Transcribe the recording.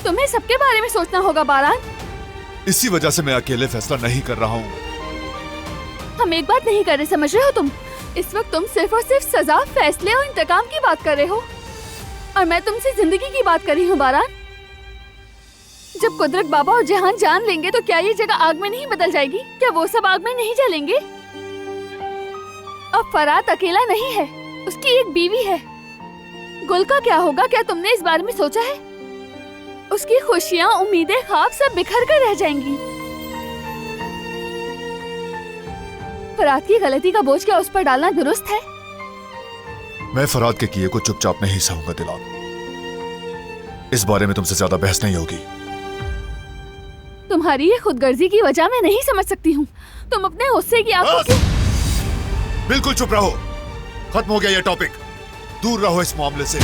तुम्हें सबके बारे में सोचना होगा बारान। इसी वजह से मैं अकेले फैसला नहीं कर रहा हूँ। हम एक बात नहीं कर रहे, समझ रहे हो तुम? इस वक्त तुम सिर्फ और सिर्फ सजा, फैसले और इंतकाम की बात कर रहे हो, और मैं तुमसे जिंदगी की बात कर रही हूँ बारान। जब कुदरत बाबा और जहान जान लेंगे तो क्या ये जगह आग में नहीं बदल जाएगी? क्या वो सब आग में नहीं जलेंगे? अब फरात अकेला नहीं है, उसकी एक बीवी है। गुल का क्या होगा? क्या तुमने इस बारे में सोचा है? उसकी खुशियाँ, उम्मीदें, ख्वाब सब बिखर कर रह जाएंगी। फरात की गलती का बोझ क्या उस पर डालना दुरुस्त है? मैं फरात के किए को चुपचाप नहीं सहूंगा दिलान। इस बारे में तुमसे ज्यादा बहस नहीं होगी। तुम्हारी ये खुदगर्जी की वजह मैं नहीं समझ सकती हूँ। तुम अपने गुस्से की आग को क्यों... बिल्कुल चुप रहो। खत्म हो गया ये टॉपिक। दूर रहो इस मामले से।